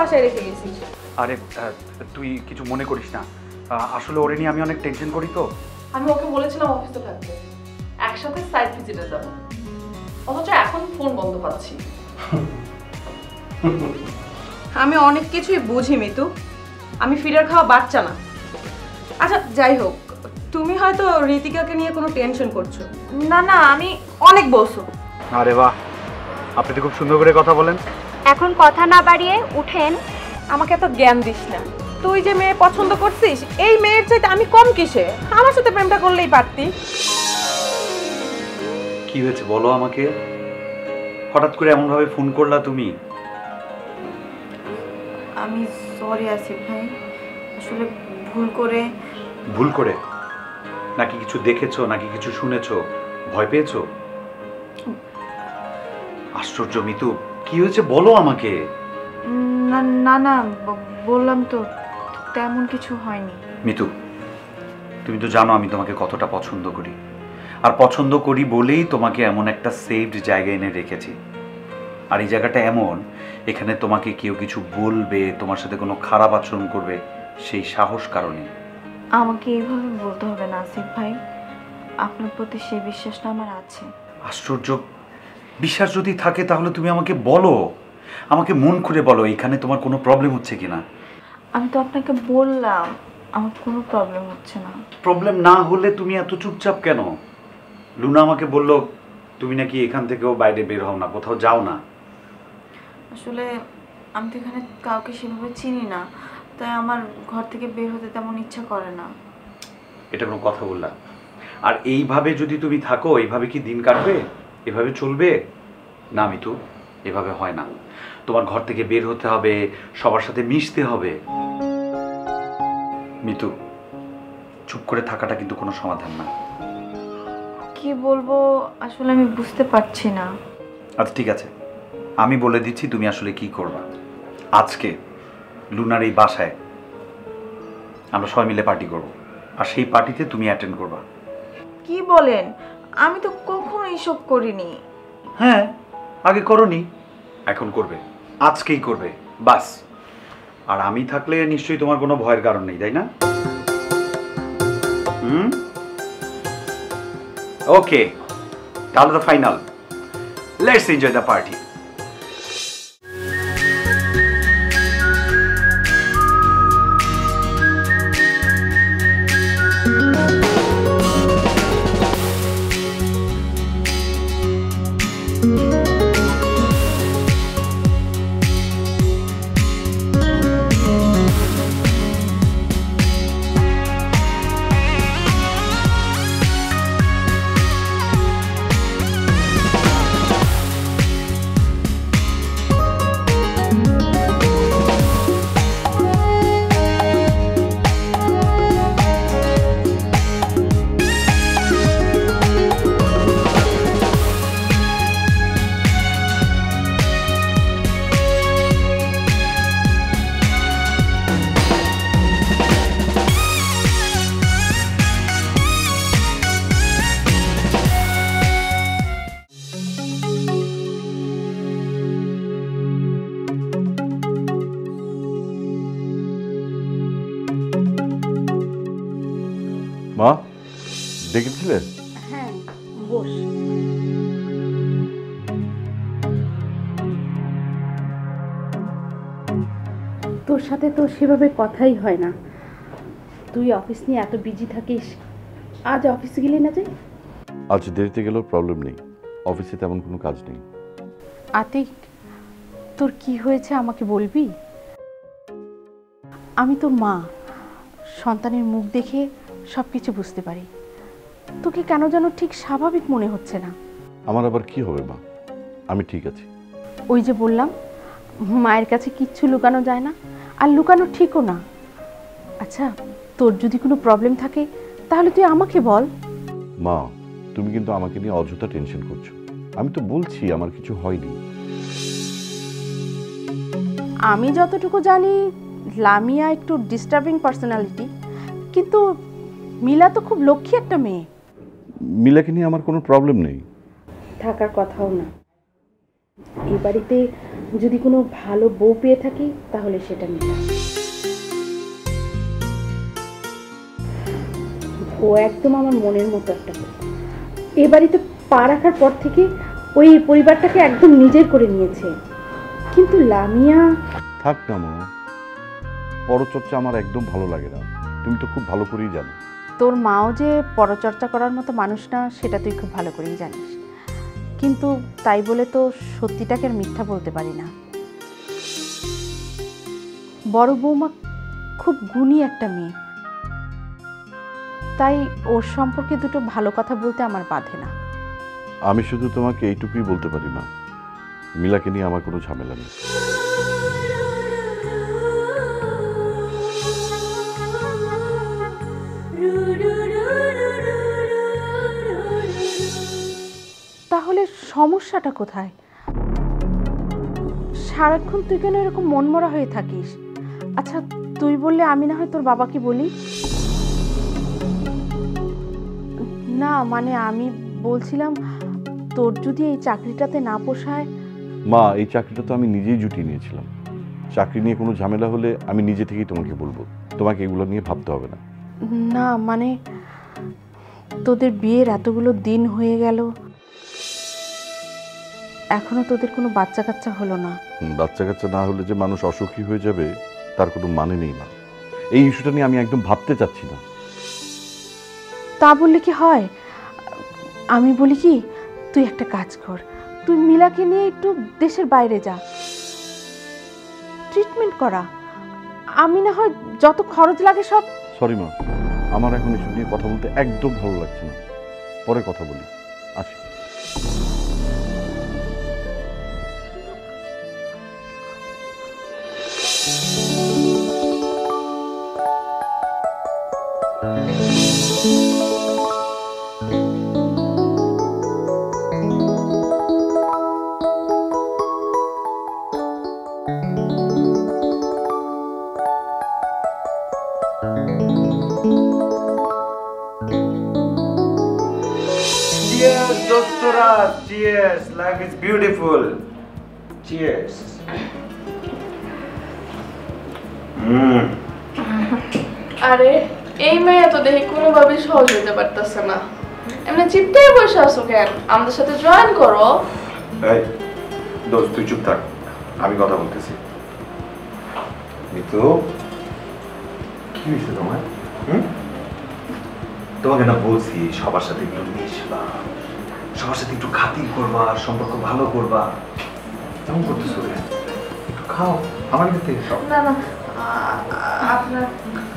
বাসায় রেখে গেছিস? আরে তুই কিছু মনে করিস না, আসলে ওরে নিয়ে আমি অনেক টেনশন করি তো। আমি ওকে বলেছিলাম অফিসে থাকতে, একসাথে সাইট ভিজিটে যাব, অথচ এখন ফোন বন্ধ পাচ্ছি। আমি অনেক কিছুই বুঝি মিতু, আমি ফিডার খাওয়া বাচ্চা না। আচ্ছা যাই হোক, তুমি হয়তো ঋতিকাকে নিয়ে কোনো টেনশন করছো। না না, আমি অনেক বলছো। আরে বাহ, আপনি তো খুব সুন্দর করে কথা বলেন। এখন কথা না বাড়িয়ে উঠেন। আমাকে এত জ্ঞান দিস না। তুই যে মেয়ে পছন্দ করছিস, এই মেয়ের চাইতে আমি কম কিসে? আমার সাথে প্রেমটা করলেই পারতি। কি হয়েছে বলো আমাকে, হঠাৎ করে এমন ভাবে ফোন করলা তুমি? আমি সরি আসিফ ভাই, আসলে ভুল করে নাকি কিছু দেখেছো, নাকি কিছু শুনেছো, ভয় পেয়েছো? আশ্চর্য মিতু, কি হয়েছে বলো আমাকে। না না না, বললাম তো তেমন কিছু হয়নি। মিতু, তুমি তো জানো আমি তোমাকে কতটা পছন্দ করি, আর পছন্দ করি বলেই তোমাকে এমন একটা সেফড জায়গায় এনে রেখেছি। আর এই জায়গাটা এমন, এখানে তোমাকে কেউ কিছু বলবে, তোমার সাথে কোনো খারাপ আচরণ করবে, সেই সাহস কারণে। আমাকে এইভাবে বলতে হবে না আসিফ ভাই, আপনার প্রতি সেই বিশ্বাসটা আমার আছে। আশ্চর্য, বিশ্বাস যদি থাকে তাহলে তুমি আমাকে বলো, আমাকে মন খুলে বলো এখানে তোমার কোনো প্রবলেম হচ্ছে কিনা। আমি তো আপনাকে বললাম আমার কোনো প্রবলেম হচ্ছে না। প্রবলেম না হলে তুমি এত চুপচাপ কেন? লুনা আমাকে বলল তুমি নাকি এখান থেকেও বাইরে বের হও না, কোথাও যাও না। আসলে আমি তো এখানে কাউকে সেভাবে চিনি না, তাই আমার ঘর থেকে বের হতে তেমন ইচ্ছা করে না। এটা কোনো কথা বললাম? আর এইভাবে যদি তুমি থাকো, এইভাবে কি দিন কাটবে? এভাবে চলবে না মিতু, এভাবে হয় না। তোমার ঘর থেকে বের হতে হবে, সবার সাথে মিশতে হবে। মিতু, চুপ করে থাকাটা কিন্তু কোনো সমাধান না। কি বলবো আসলে আমি বুঝতে পারছি না। আচ্ছা ঠিক আছে, আমি বলে দিচ্ছি তুমি আসলে কি করবা। আজকে লুনার এই বাসায় আমরা সবাই মিলে পার্টি করব, আর সেই পার্টিতে তুমি অ্যাটেন্ড করবা। কি বলেন? আমি তো কখনো এইসব করিনি। হ্যাঁ, আগে করনি, এখন করবে, আজকেই করবে, বাস। আর আমি থাকলে নিশ্চয়ই তোমার কোনো ভয়ের কারণ নেই, তাই না? ওকে, তাহলে তো final. Let's enjoy the party. মা ডেকেছিলে? হ্যাঁ বস। তোর সাথে তো সেভাবে কথাই হয় না, তুই অফিস নিয়ে এত বিজি থাকিস, আজ অফিসে গেলি না যে? আজ দেরিতে গেলেও প্রবলেম নেই, অফিসে তেমন কোনো কাজ নেই। আতিক, তোর কি হয়েছে আমাকে বলবি? আমি তো মা, সন্তানের মুখ দেখে সব কিছু বুঝতে পারি। তোকে কেন যেন ঠিক স্বাভাবিক মনে হচ্ছে না। আমার আবার কি হবে মা, আমি ঠিক আছি। ওই যে বললাম, মায়ের কাছে কিচ্ছু লুকানো যায় না, আর লুকানো ঠিকও না। আচ্ছা, তোর যদি কোনো প্রবলেম থাকে তাহলে তুই আমাকে বল। মা, তুমি কিন্তু আমাকে নিয়ে অযথা টেনশন করছো। আমি তো বলছি আমার কিছু হয়নি। আমি যতটুকু জানি লামিয়া একটু ডিস্টার্বিং পার্সোনালিটি, কিন্তু মিলা তো খুব লক্ষ্মী একটা মেয়ে। মিলাকে নিয়ে আমার কোনো প্রবলেম নেই। থাকার কথাও না। এই বাড়িতে যদি কোনো ভালো বউ পেয়ে থাকি তাহলে সেটা মিলা। ও একদম আমার মনের মতো একটা বউ। এ বাড়িতে পা রাখার পর থেকে ওই পরিবারটাকে একদম নিজের করে নিয়েছে। কিন্তু লামিয়া থাক না মা, পরচর্চা আমার একদম ভালো লাগে না, তুমি তো খুব ভালো করেই জানো। তোর মাও যে পরচর্চা করার মতো মানুষ না সেটা তুই খুব ভালো করেই জানিস, কিন্তু তাই বলে তো সত্যিটাকে আর মিথ্যা বলতে পারি না। বড় বৌমা খুব গুণী একটা মেয়ে, তাই ওর সম্পর্কে দুটো ভালো কথা বলতে আমার বাধে না। আমি শুধু তোমাকে এইটুকুই বলতে পারি না, মিলাকে নিয়ে আমার কোনো ঝামেলা নেই। তাহলে সমস্যাটা কোথায়? সারাক্ষণ তুই কেন এরকম মনমরা হয়ে থাকিস? আচ্ছা তুই বললে আমি না হয় তোর বাবাকে বলি। না মানে আমি বলছিলাম তোর যদি এই চাকরিটাতে না পোষায়। মা, এই চাকরিটা তো আমি নিজেই জুটিয়ে নিয়েছিলাম। চাকরি নিয়ে কোনো ঝামেলা হলে আমি নিজে থেকেই তোমাকে বলবো, তোমাকে এগুলো নিয়ে ভাবতে হবে না। না মানে তোদের বিয়ের এতগুলো দিন হয়ে গেল, এখনো তোদের কোনো বাচ্চা কাচ্চা হলো না। বাচ্চা কাচ্চা না হলে যে মানুষ অসুখী হয়ে যাবে তার কোনো মানে নেই মা। এই ইস্যুটা নিয়ে আমি একদম ভাবতে চাচ্ছি না। তা বললে কি হয়? আমি বলি কি, তুই একটা কাজ কর, তুই মিলাকে নিয়ে একটু দেশের বাইরে যা, ট্রিটমেন্ট করা। আমি না হয় যত খরচ লাগে সব। সরি মা, আমার এখন এসব নিয়ে কথা বলতে একদম ভালো লাগছে না, পরে কথা বলি, আসি। Cheers, Dostora. Cheers. Life is beautiful. Cheers. আরে এই মেয়ে তো দেখি কোনোভাবেই সহজ হইতে পারতেছে না, এমনি চিপটাই বসে আসো কেন? আমাদের সাথে জয়েন করো। এই দোস্ত, তুই চুপ থাক, আমি কথা বলতেছি। মিতু, কি হয়েছে তোমার? তোমাকে না বলছি সবার সাথে একটু মিশবা, সবার সাথে একটু খাতির করবা, সম্পর্ক ভালো করবা। কেমন করতেছো রে? একটু খাও, আমার কাছে খাও। না না, আপনার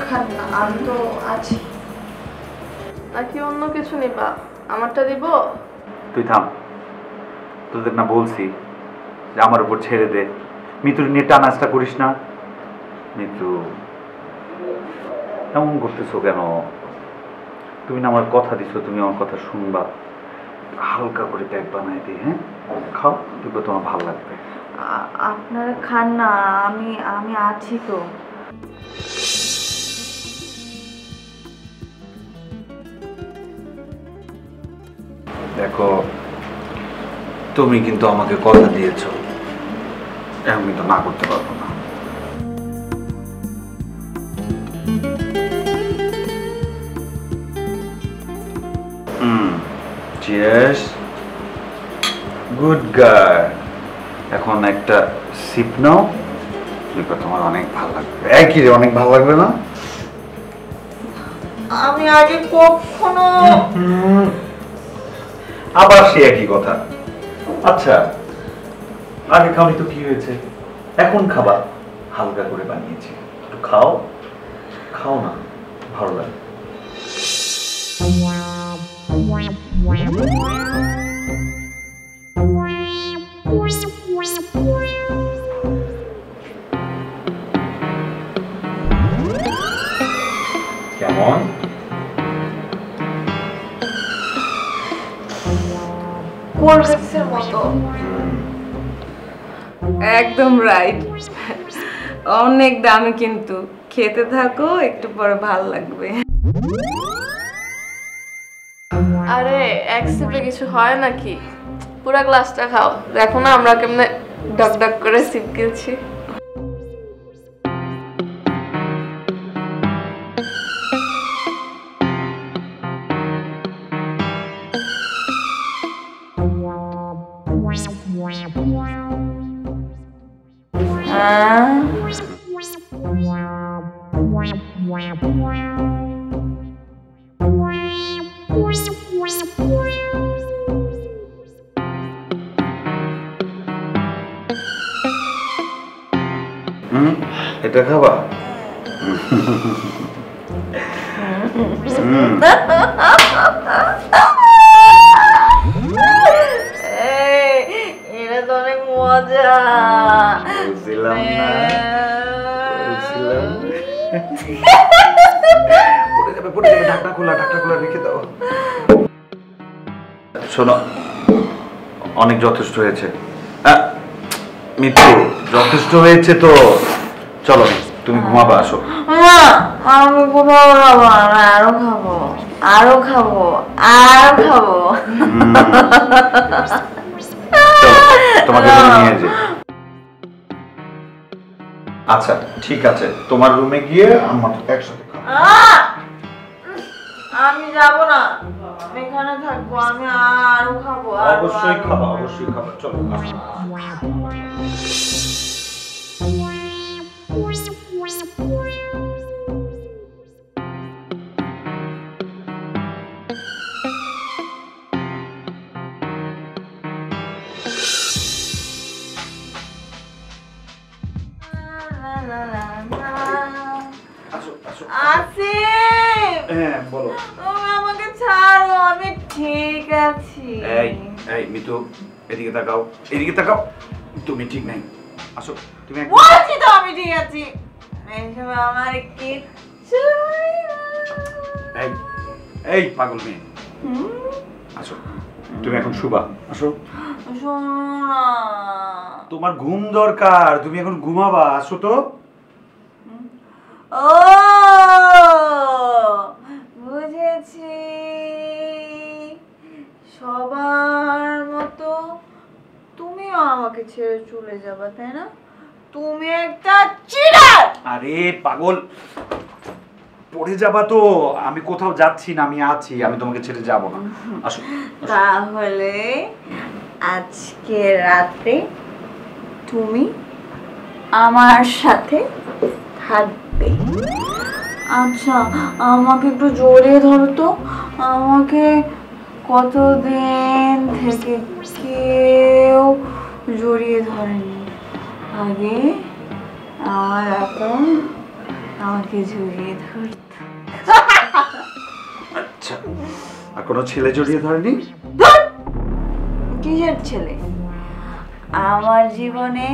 খান না, আমি তো আছি। নাকি অন্য কিছু নিবা? আমারটা দিব? তুই থাম, তোদের না বলছি যে আমার উপর ছেড়ে দে, মিতুর নিয়ে টানাজটা করিস না। মিতু, এমন করতেছো কেন? তুমি না আমার কথা দিছো, তুমি আমার কথা শুনবা। হালকা করে প্যাক বানাই দিই, হ্যাঁ? খাও, দেখবো তোমার ভালো লাগবে। আপনারা খান না, আমি আছি তো। দেখো, তুমি কিন্তু আমাকে কথা দিয়েছো, এখন কিন্তু না করতে পারবো না। Cheers, good girl. এখন একটা সিপ নাও, দেখো তোমার অনেক ভালো লাগবে। একই রে, অনেক ভালো লাগবে না? আমি আগে কখনো আবার সে একই কথা। আচ্ছা, আগে খাওনি তো কি হয়েছে, এখন খাবা। হালকা করে বানিয়েছি, একটু খাও, খাও না, ভালো লাগে। কেমন? কোলড্রিঙ্কসের মতো। একদম রাইট, অনেক দামি কিন্তু। খেতে থাকো, একটু পরে ভালো লাগবে। আরে এক সিপে কিছু হয় নাকি? পুরো গ্লাসটা খাও, দেখো না আমরা কেমনে ডক ডক করে সিপ গেছি। এটা খাবা? এটা তো অনেক মজা। বুঝলাম না, বুঝলাম। পড়ে যাবে, ঢাকনা খোলা রেখে দাও। শোনো, অনেক যথেষ্ট হয়েছে। মিতু, যথেষ্ট হয়েছে তো, চলো তুমি ঘুমাবা, আসো। আমি কোথাও খাবো, আরো খাবো। তোমাকে নিয়ে যাই। আচ্ছা ঠিক আছে, তোমার রুমে গিয়ে আমরা একসাথে খাবো। আমি যাব না, আমি এখানে থাকবো, আমি আরো খাবো। অবশ্যই খাবা, চলো। আসিফ, হ্যাঁ বলো। তুমি আমাকে ছাড়ো, আমি ঠিক আছি। এই মিতু, এদিকে তাকাও। তুমি ঠিক নাই, আসো। তুমি বলছি তো আমি ঠিক আছি, এইসব আমার কিচ্ছু এই পাগল মেয়ে, আসো। তুমি এখন শুবা, আসো। শোনো না, তোমার ঘুম দরকার, তুমি এখন ঘুমাবা, আসো তো। ও বুঝেছি, সবার মতো তুমিও আমাকে ছেড়ে চলে যাবে, তাই না? তুমি একটা চিটার। আরে পাগল, পড়ে যাবা তো। আমি কোথাও যাচ্ছি না, আমি আছি, আমি তোমাকে ছেড়ে যাব না, আসো। তাহলে আজকে রাতে তুমি আমার সাথে থাকবে। আচ্ছা, আমাকে একটু জড়িয়ে ধরো তো। আমাকে কতদিন থেকে কেউ জড়িয়ে ধরেনি আগে, আর এখন আমাকে জড়িয়ে ধরতে। আচ্ছা, আর কোনো ছেলে জড়িয়ে ধরেনি? কিসের ছেলে? আমার জীবনে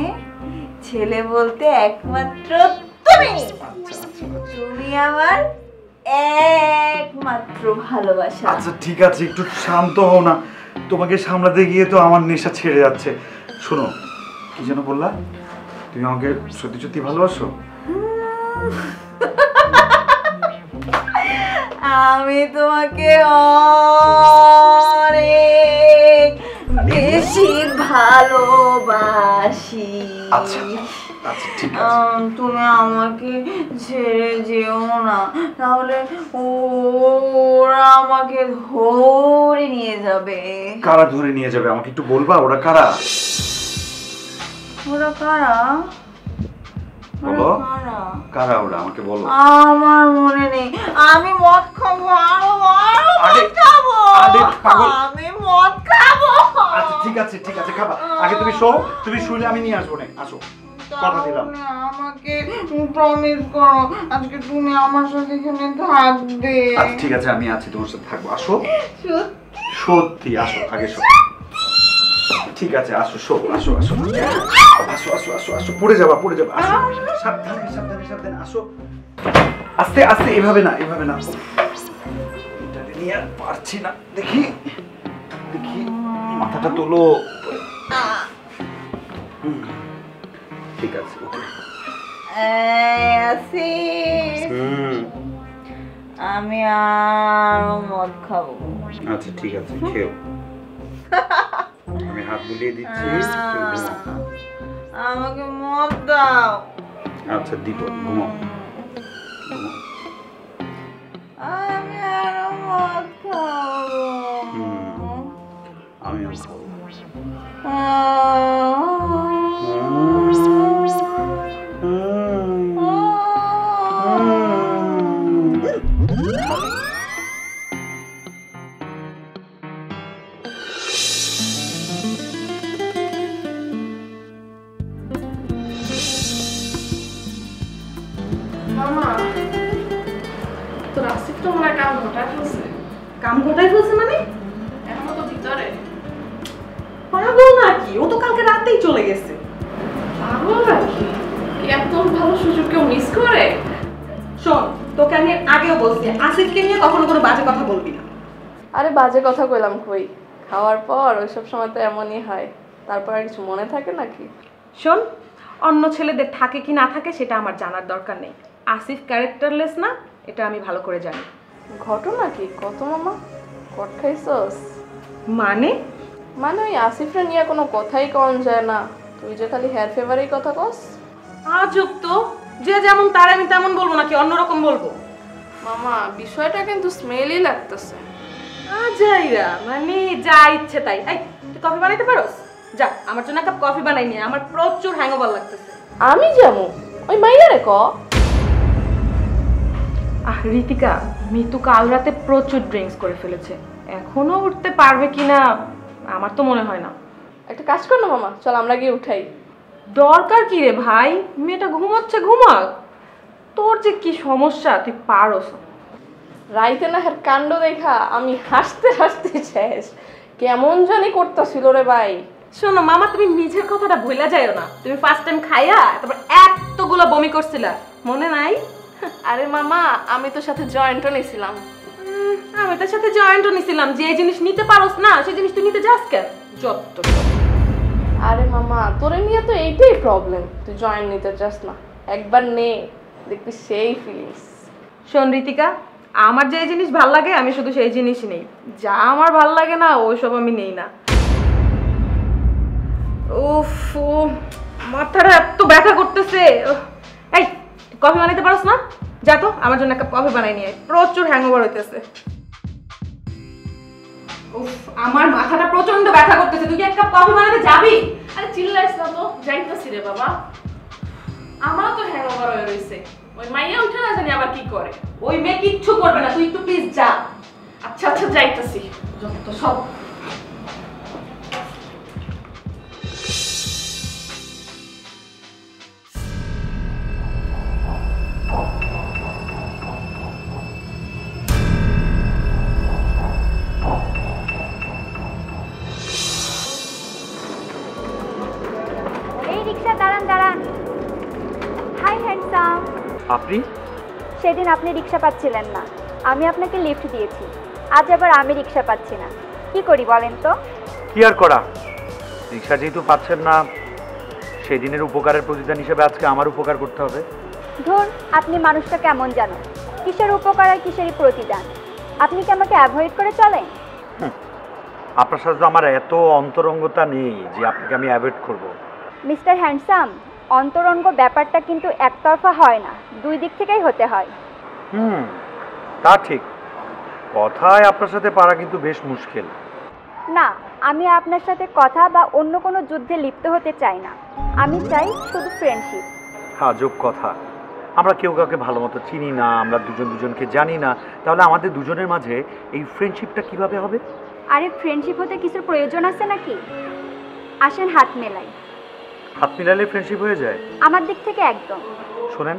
ছেলে বলতে একমাত্র তুমি। তুমি আমার একমাত্র ভালোবাসা। আচ্ছা ঠিক আছে, একটু শান্ত হও না। তোমাকে সামলাতে গিয়ে তো আমার নেশা ছেড়ে যাচ্ছে। শোনো, কি যেন বললা? তুমি আমাকে সত্যি সত্যি ভালোবাসো? আমি তোমাকে অনেক বেশি ভালোবাসি। আচ্ছা আচ্ছা ঠিক আছে। তুমি আমাকে ছেড়ে যেও না, তাহলে ওরা আমাকে ধরে নিয়ে যাবে। কারা ধরে নিয়ে যাবে? আমাকে একটু বলবা ওরা কারা? ওরা কারা? বলো, কারা ওরা? আমাকে বলো। আমার মনে নেই। আমি মদ খাবো, আরো মদ খাবো। আমি মদ খাবো। আচ্ছা ঠিক আছে খাবা। আগে তুমি শো, তুমি শুলে আমি নিয়ে আসবো না। আসো, কথা দিলাম। আমাকে প্রমিস করো, আজকে তুমি আমার সাথে এখানে থাকবে। আচ্ছা ঠিক আছে, আমি আছি, তোমার সাথে থাকবো। আসো। সত্যি? সত্যি, আসো, আগে শো। ঠিক আছে, আসো, শো, আসো আসো আসো আসো আসো আসো, পড়ে যাবা আসো। সাবধানে সাবধানে সাবধানে আসো। আস্তে আস্তে, এভাবে না। এটা নিয়ে আর পারছি না। দেখি মাথাটা তোলো। ঠিক আছে, ওকে। আমি আর মদ খাবো। আচ্ছা ঠিক আছে, খেও। আমি হাত বুলিয়ে দিচ্ছি, তুমি ঘুমাও। আমাকে মদ দাও। আচ্ছা দিব, ঘুমাও। আমি আরো মদ খাবো। আমিও খাবো। মামা তোর আসিফ তো মনে হয় কাম ঘটায় ফেলছে। কাম ঘটাই ফেলছে মানে? এখনো তো ভিতরে। পাগল নাকি? ও তো কালকে রাতেই চলে গেছে। পাগল নাকি? এত ভালো সুযোগ কেউ মিস করে? শোন, তোকে আমি আগেও বলছি আসিফকে নিয়ে কখনো কোনো বাজে কথা বলবি না। আরে বাজে কথা কইলাম কই, খাওয়ার পর ওইসব সময় তো এমনই হয়, তারপর আর কিছু মনে থাকে নাকি? শোন, অন্য ছেলেদের থাকে কি না থাকে সেটা আমার জানার দরকার নেই। আসিফ ক্যারেক্টারলেস না, এটা আমি ভালো করে জানি। ঘটনা কি কত মামা? কট খাইছস? মানে? মানে ওই আসিফরা নিয়ে কোনো কথাই কন যায় না, তুই যে খালি হেয়ার ফেভারের কথা কস। আজব তো, যে যেমন তার আমি তেমন বলবো নাকি অন্যরকম বলবো? মামা বিষয়টা কিন্তু স্মেলি লাগতেছে। আজাইরা মানে যা ইচ্ছে তাই। এই তুই কফি বানাইতে পারোস? যা আমার জন্য এক কাপ কফি বানাই নিয়ে, আমার প্রচুর হ্যাংওভার লাগতেছে। আমি যাবো ওই মাইয়ারে ক। ঋতিকা, মিতু কাল রাতে প্রচুর ড্রিঙ্কস করে ফেলেছে, এখনো উঠতে পারবে কিনা আমার তো মনে হয় না। একটা কাজ কর না মামা, চল আমরা গিয়ে উঠাই। দরকার কি রে ভাই, মেয়েটা ঘুমাচ্ছে, ঘুমাক। তোর যে কি সমস্যা তুই পারোস। রাইতে না হের কাণ্ড দেখা আমি হাসতে হাসতে শেষ, কেমন জানি করতেছিল রে ভাই। শোনো মামা, তুমি নিজের কথাটা ভুলা যাইও না। তুমি ফার্স্ট টাইম খাইয়া তারপর এতগুলো বমি করছিলা, মনে নাই? আরে মামা আমি তোর সাথে জয়েন্টও নিছিলাম। আমি তার সাথে জয়েন্টও নিছিলাম, যে জিনিস নিতে পারোস না সেই জিনিস তুই নিতে যাস কেন? যত আরে মামা তোরে নিয়ে তো এইটাই প্রবলেম, তুই জয়েন্ট নিতে চাস না, একবার নে দেখবি সেই ফিলিংস। শোন ঋতিকা, আমার যে জিনিস ভাল লাগে আমি শুধু সেই জিনিসই নেই, যা আমার ভাল লাগে না ওইসব আমি নেই না। উফ, মাথাটা এত ব্যথা করতেছে। এই কফি বানাইতে পারোস না? যা তো আমার জন্য একটা কফি বানাই নিয়ে আয়, প্রচুর হ্যাংওভার হইতেছে। উফ, আমার মাথাটা প্রচন্ড ব্যথা করতেছে, তুই কি এক কাপ কফি বানাতে যাবি? আরে চিল্লাইস না তো, যাইতাছি রে বাবা। আমারও তো হ্যাংওভার হয়ে রইছে, ওই মাইয়া উঠে না জানি আবার কি করে। ওই মেয়ে কিচ্ছু করবে না, তুই একটু প্লিজ যা। আচ্ছা আচ্ছা যাইতাছি, যত সব। এই রিকশা, দাঁড়ান দাঁড়ান। Hi handsome. আপনি? সেদিন আপনি রিকশা পাচ্ছিলেন না, আমি আপনাকে লিফট দিয়েছি। আজ আবার আমি রিকশা পাচ্ছি না, কি করি বলেন তো? কি আর করা, রিক্সা যেহেতু পাচ্ছেন না, সেই দিনের উপকারের প্রতিদান হিসেবে আজকে আমার উপকার করতে হবে। ধুর, আপনি মানুষটা কেমন জানেন, কিসের উপকার আর কিসেরই প্রতিদান? আপনি কি আমাকে অ্যাভয়েড করে চলেন? আপনার সাথে তো আমার এত অন্তরঙ্গতা নেই যে আপনাকে আমি অ্যাভয়েড করব। মিস্টার হ্যান্ডসাম, অন্তরঙ্গ ব্যাপারটা কিন্তু একতরফা হয় না, দুই দিক থেকেই হতে হয়। তা ঠিক, কথায় আপনার সাথে পারা কিন্তু বেশ মুশকিল। না, আমি আপনার সাথে কথা বা অন্য কোনো যুদ্ধে লিপ্ত হতে চাই না, আমি চাই শুধু ফ্রেন্ডশিপ। আজব কথা, আমরা কেউ কাউকে ভালো মতো চিনি না, আমরা দুজন দুজনকে জানি না, তাহলে আমাদের দুজনের মাঝে এই ফ্রেন্ডশিপটা কিভাবে হবে? আরে ফ্রেন্ডশিপ হতে কিছুর প্রয়োজন আছে নাকি? আসেন হাত মেলাই। হাত মিলালে ফ্রেন্ডশিপ হয়ে যায়? আমার দিক থেকে একদম। শোনেন,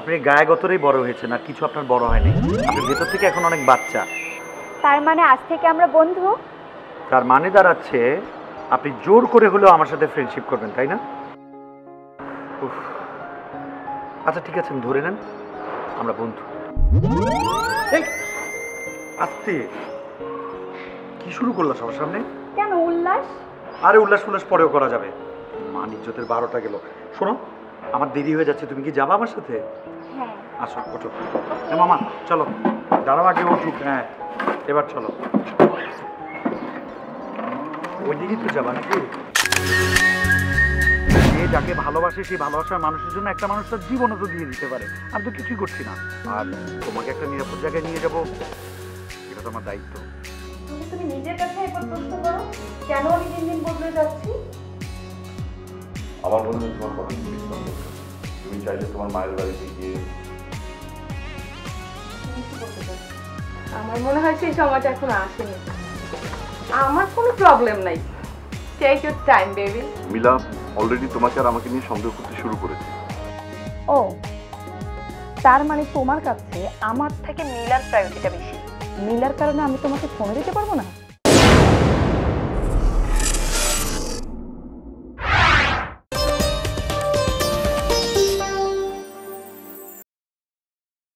আপনি গায়ে গতরেই বড় হয়েছেন, আর কিছু আপনার বড় হয়নি, আপনি ভেতর থেকে এখন অনেক বাচ্চা। তার মানে আজ থেকে আমরা বন্ধু? তার মানে দাঁড়াচ্ছে আপনি জোর করে হলেও আমার সাথে ফ্রেন্ডশিপ করবেন, তাই না? উফ, আচ্ছা ঠিক আছে, ধরে নেন আমরা বন্ধু। এই, আস্তে, কি শুরু করলা সবার সামনে? কেন উল্লাস? আরে উল্লাস ফুল্লাস পরেও করা যাবে, মান ইজ্জতের 12টা গেল। শোনো, আমার দেরি হয়ে যাচ্ছে, তুমি কি যাবা আমার সাথে? হ্যাঁ। আসো, ওঠো। হ্যাঁ মামা চলো, দাঁড়াও আগে উঠুক। হ্যাঁ এবার চলো। ওইদিকেই তো যাবা নাকি? যে যাকে ভালোবাসে সেই ভালোবাসার মানুষের জন্য একটা মানুষ তার জীবনও তো দিয়ে দিতে পারে। আমি তো কিছুই করছি না, আর তোমাকে একটা নিরাপদ জায়গায় নিয়ে যাব, এটা তো আমার দায়িত্ব। তুমি নিজের কাছে একবার প্রশ্ন করো, কেন আমি দিন দিন বদলে যাচ্ছি? আমার মনে হয় তোমার কথা বিশ্রাম দরকার। তুমি চাইলে তোমার মায়ের বাড়িতে গিয়ে আমার মনে হয় সেই সময়টা এখন আসেনি। আমার কোনো প্রবলেম নাই, take your time baby. Mila already তোমাকে আর আমাকে নিয়ে সন্দেহ করতে শুরু করেছে। ও, তার মানে তোমার কাছে আমার থেকে নীলার প্রায়োরিটিটা বেশি। নীলার কারণে আমি তোমাকে ফোন দিতে পারবো না?